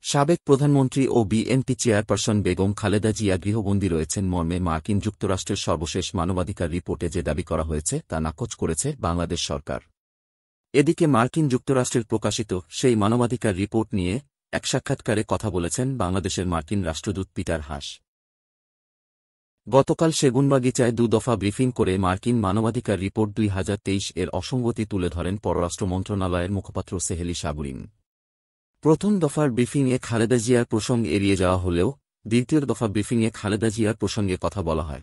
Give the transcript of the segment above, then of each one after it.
সাবেক প্রধানমন্ত্রী ও BNP chairperson Begum Khaleda Zia গৃহবন্দী রয়েছেন মর্মে মার্কিন যুক্তরাষ্ট্রের সর্বশেষ মানবাধিকার রিপোর্টে যে দাবি করা হয়েছে তা নাকচ করেছে বাংলাদেশ সরকার। এদিকে মার্কিন যুক্তরাষ্ট্রের প্রকাশিত সেই মানবাধিকার রিপোর্ট নিয়ে এক সাক্ষাৎকারে কথা বলেছেন বাংলাদেশের মার্কিন রাষ্ট্রদূত পিটার হাস। গতকাল সেগুনবাগিচায় দফা ব্রিফিং করে মার্কিন মানবাধিকার রিপোর্ট 2023 এর অসঙ্গতি তুলে ধরেন পররাষ্ট্র মন্ত্রণালয়ের মুখপাত্র সেহেলি সাবরিন। প্রথম দফার ব্রিফিংয়ে খালেদা জিয়ার প্রসঙ্গ এড়িয়ে যাওয়া হলেও দ্বিতীয় দফা ব্রিফিংয়ে খালেদা জিয়ার প্রসঙ্গে কথা বলা হয়।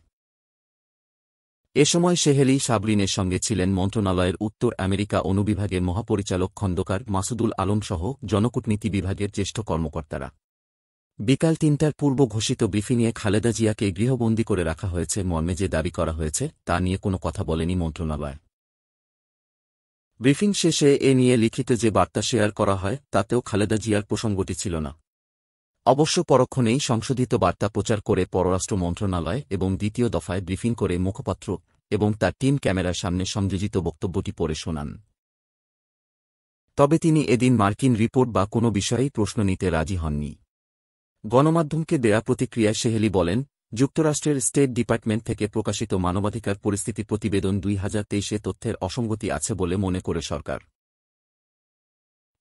এ সময় সেহেলি সাবরিনের সঙ্গে ছিলেন মন্ত্রণালয়ের উত্তর আমেরিকা অনুবিভাগের মহাপরিচালক খন্দকার মাসুদুল আলম সহ জনকূটনীতি বিভাগের জ্যেষ্ঠ কর্মকর্তারা। বিকাল 3টার পূর্ব ঘোষিত ব্রিফিংয়ে খালেদা জিয়াকে গৃহবন্দী করে রাখা হয়েছে মর্মে যে দাবি করা হয়েছে তা নিয়ে কোনো কথা বলেনি মন্ত্রণালয়। ব্রিফিং শেষে এ নিয়ে লিখিত যে বার্তা শেয়ার করা হয় তাতেও খালেদা জিয়ার প্রসঙ্গটি ছিল না। অবশ্য পরক্ষণেই সংশোধিত বার্তা প্রচার করে পররাষ্ট্র মন্ত্রণালয় এবং দ্বিতীয় দফায় ব্রিফিং করে মুখপাত্র এবং তার টিম ক্যামেরার সামনে সংযোজিত বক্তব্যটি পড়ে শোনান। তবে তিনি এদিন মার্কিন রিপোর্ট বা কোনো বিষয়েই প্রশ্ন নিতে রাজি হননি। গণমাধ্যমকে দেয়া প্রতিক্রিয়ায় সেহেলি বলেন, যুক্তরাষ্ট্রের স্টেট ডিপার্টমেন্ট থেকে প্রকাশিত মানবাধিকার পরিস্থিতি প্রতিবেদন 2023-এ তথ্যের অসঙ্গতি আছে বলে মনে করে সরকার।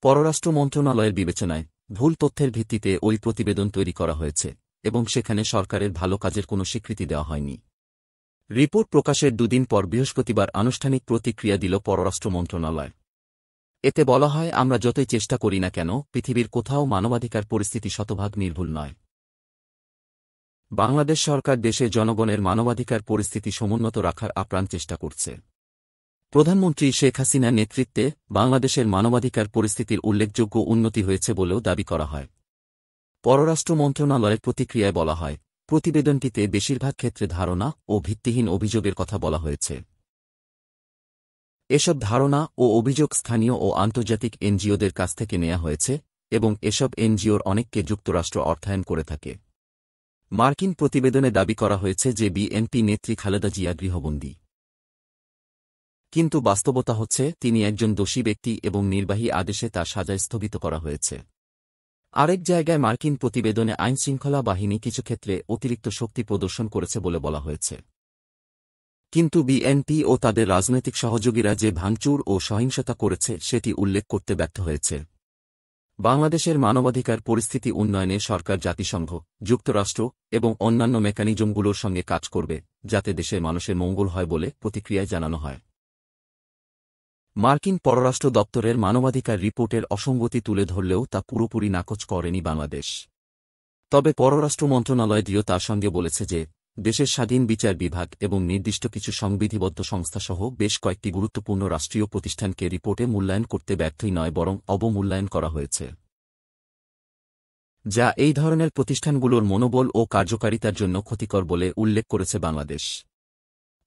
পররাষ্ট্র মন্ত্রণালয়ের বিবেচনায় ভুল তথ্যের ভিত্তিতে ওই প্রতিবেদন তৈরি করা হয়েছে এবং সেখানে সরকারের ভালো কাজের কোনো স্বীকৃতি দেওয়া হয়নি। রিপোর্ট প্রকাশের দুদিন পর বৃহস্পতিবার আনুষ্ঠানিক প্রতিক্রিয়া দিল পররাষ্ট্র মন্ত্রণালয়। এতে বলা হয়, আমরা যতই চেষ্টা করি না কেন পৃথিবীর কোথাও মানবাধিকার পরিস্থিতি শতভাগ নির্ভুল নয়। বাংলাদেশ সরকার দেশে জনগণের মানবাধিকার পরিস্থিতি সমুন্নত রাখার আপ্রাণ চেষ্টা করছে। প্রধানমন্ত্রী শেখ হাসিনার নেতৃত্বে বাংলাদেশের মানবাধিকার পরিস্থিতির উল্লেখযোগ্য উন্নতি হয়েছে বলেও দাবি করা হয়। পররাষ্ট্র মন্ত্রণালয়ের প্রতিক্রিয়ায় বলা হয়, প্রতিবেদনটিতে বেশিরভাগ ক্ষেত্রে ধারণা ও ভিত্তিহীন অভিযোগের কথা বলা হয়েছে। এসব ধারণা ও অভিযোগ স্থানীয় ও আন্তর্জাতিক এনজিওদের কাছ থেকে নেওয়া হয়েছে এবং এসব এনজিওর অনেককে যুক্তরাষ্ট্র অর্থায়ন করে থাকে। মার্কিন প্রতিবেদনে দাবি করা হয়েছে যে বিএনপি নেত্রী খালেদা জিয়া গৃহবন্দী। কিন্তু বাস্তবতা হচ্ছে তিনি একজন দোষী ব্যক্তি এবং নির্বাহী আদেশে তার সাজা স্থগিত করা হয়েছে। আরেক জায়গায় মার্কিন প্রতিবেদনে আইনশৃঙ্খলা বাহিনী কিছু ক্ষেত্রে অতিরিক্ত শক্তি প্রদর্শন করেছে বলে বলা হয়েছে। কিন্তু বিএনপি ও তাদের রাজনৈতিক সহযোগীরা যে ভাঙচুর ও সহিংসতা করেছে সেটি উল্লেখ করতে ব্যর্থ হয়েছে। বাংলাদেশের মানবাধিকার পরিস্থিতি উন্নয়নে সরকার জাতিসংঘ, যুক্তরাষ্ট্র এবং অন্যান্য মেকানিজমগুলোর সঙ্গে কাজ করবে যাতে দেশের মানুষের মঙ্গল হয় বলে প্রতিক্রিয়ায় জানানো হয়। মার্কিন পররাষ্ট্র দপ্তরের মানবাধিকার রিপোর্টের অসঙ্গতি তুলে ধরলেও তা পুরোপুরি নাকচ করেনি বাংলাদেশ। তবে পররাষ্ট্র মন্ত্রণালয় তার সঙ্গে বলেছে যে দেশের স্বাধীন বিচার বিভাগ এবং নির্দিষ্ট কিছু সংবিধিবদ্ধ সংস্থাসহ বেশ কয়েকটি গুরুত্বপূর্ণ রাষ্ট্রীয় প্রতিষ্ঠানকে রিপোর্টে মূল্যায়ন করতে ব্যর্থই নয় বরং অবমূল্যায়ন করা হয়েছে, যা এই ধরনের প্রতিষ্ঠানগুলোর মনোবল ও কার্যকারিতার জন্য ক্ষতিকর বলে উল্লেখ করেছে বাংলাদেশ।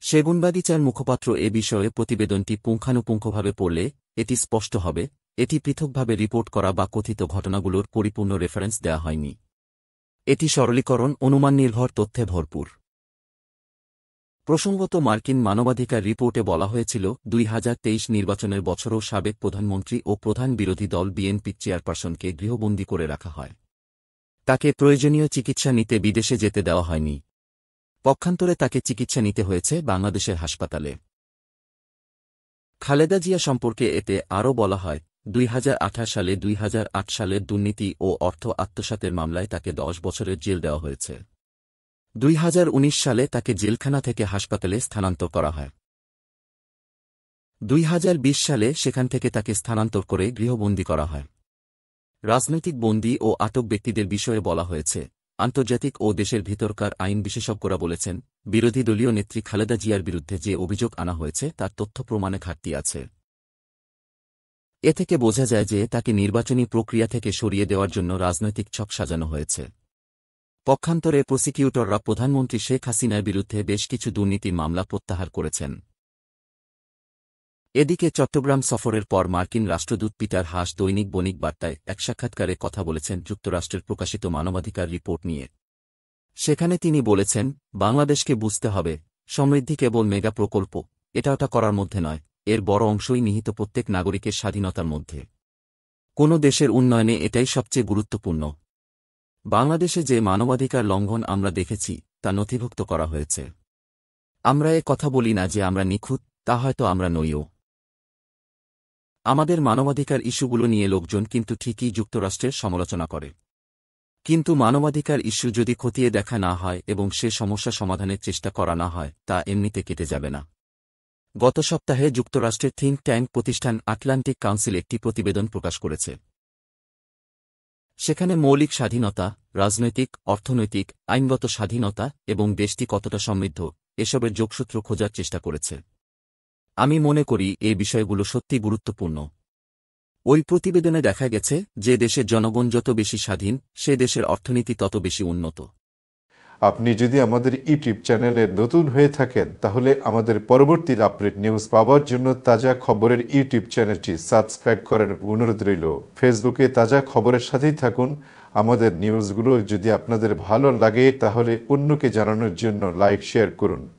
সেগুনবাগিচার মুখপাত্র এ বিষয়ে প্রতিবেদনটি পুঙ্খানুপুঙ্খভাবে পড়লে এটি স্পষ্ট হবে এটি পৃথকভাবে রিপোর্ট করা বা কথিত ঘটনাগুলোর পরিপূর্ণ রেফারেন্স দেওয়া হয়নি। এটি সরলীকরণ, অনুমান নির্ভর তথ্যে ভরপুর। প্রসঙ্গত, মার্কিন মানবাধিকার রিপোর্টে বলা হয়েছিল 2023 নির্বাচনের বছরও সাবেক প্রধানমন্ত্রী ও প্রধান বিরোধী দল বিএনপি চেয়ারপারসনকে গৃহবন্দী করে রাখা হয়। তাকে প্রয়োজনীয় চিকিৎসা নিতে বিদেশে যেতে দেওয়া হয়নি। পক্ষান্তরে তাকে চিকিৎসা নিতে হয়েছে বাংলাদেশের হাসপাতালে। খালেদা জিয়া সম্পর্কে এতে আরও বলা হয়, 2018 সালে 2008 সালের দুর্নীতি ও অর্থ আত্মসাতের মামলায় তাকে 10 বছরের জেল দেওয়া হয়েছে। 2019 সালে তাকে জেলখানা থেকে হাসপাতালে স্থানান্তর করা হয়। 2020 সালে সেখান থেকে তাকে স্থানান্তর করে গৃহবন্দী করা হয়। রাজনৈতিক বন্দী ও আটক ব্যক্তিদের বিষয়ে বলা হয়েছে, আন্তর্জাতিক ও দেশের ভিতরকার আইন বিশেষজ্ঞরা বলেছেন, বিরোধী দলীয় নেত্রী খালেদা জিয়ার বিরুদ্ধে যে অভিযোগ আনা হয়েছে তার তথ্য প্রমাণে ঘাটতি আছে। এ থেকে বোঝা যায় যে তাকে নির্বাচনী প্রক্রিয়া থেকে সরিয়ে দেওয়ার জন্য রাজনৈতিক ছক সাজানো হয়েছে। পক্ষান্তরে প্রসিকিউটররা প্রধানমন্ত্রী শেখ হাসিনার বিরুদ্ধে বেশ কিছু দুর্নীতির মামলা প্রত্যাহার করেছেন। এদিকে চট্টগ্রাম সফরের পর মার্কিন রাষ্ট্রদূত পিটার হাস দৈনিক বণিক বার্তায় এক সাক্ষাৎকারে কথা বলেছেন যুক্তরাষ্ট্রের প্রকাশিত মানবাধিকার রিপোর্ট নিয়ে। সেখানে তিনি বলেছেন, বাংলাদেশকে বুঝতে হবে, সমৃদ্ধি কেবল মেগা প্রকল্প এটা ওটা করার মধ্যে নয়, এর বড় অংশই নিহিত প্রত্যেক নাগরিকের স্বাধীনতার মধ্যে। কোনো দেশের উন্নয়নে এটাই সবচেয়ে গুরুত্বপূর্ণ। বাংলাদেশে যে মানবাধিকার লঙ্ঘন আমরা দেখেছি তা নথিভুক্ত করা হয়েছে। আমরা কথা বলি না যে আমরা নিখুঁত, তা হয়তো আমরা নইও। আমাদের মানবাধিকার ইস্যুগুলো নিয়ে লোকজন কিন্তু ঠিকই যুক্তরাষ্ট্রের সমালোচনা করে। কিন্তু মানবাধিকার ইস্যু যদি খতিয়ে দেখা না হয় এবং সে সমস্যা সমাধানের চেষ্টা করা না হয়, তা এমনিতে কেটে যাবে না। গত সপ্তাহে যুক্তরাষ্ট্রের থিঙ্ক ট্যাঙ্ক প্রতিষ্ঠান আটলান্টিক কাউন্সিল একটি প্রতিবেদন প্রকাশ করেছে। সেখানে মৌলিক স্বাধীনতা, রাজনৈতিক, অর্থনৈতিক, আইনগত স্বাধীনতা এবং দেশটি কতটা সমৃদ্ধ এসবের যোগসূত্র খোঁজার চেষ্টা করেছে। আমি মনে করি এই বিষয়গুলো সত্যি গুরুত্বপূর্ণ। ওই প্রতিবেদনে দেখা গেছে যে দেশের জনগণ যত বেশি স্বাধীন, সে দেশের অর্থনীতি তত বেশি উন্নত। আপনি যদি আমাদের ইউটিউব চ্যানেলে নতুন হয়ে থাকেন তাহলে আমাদের পরবর্তী আপডেট নিউজ পাওয়ার জন্য তাজা খবরের ইউটিউব চ্যানেলটি সাবস্ক্রাইব করার অনুরোধ রইল। ফেসবুকে তাজা খবরের সাথেই থাকুন। আমাদের নিউজগুলো যদি আপনাদের ভালো লাগে তাহলে অন্যকে জানানোর জন্য লাইক শেয়ার করুন।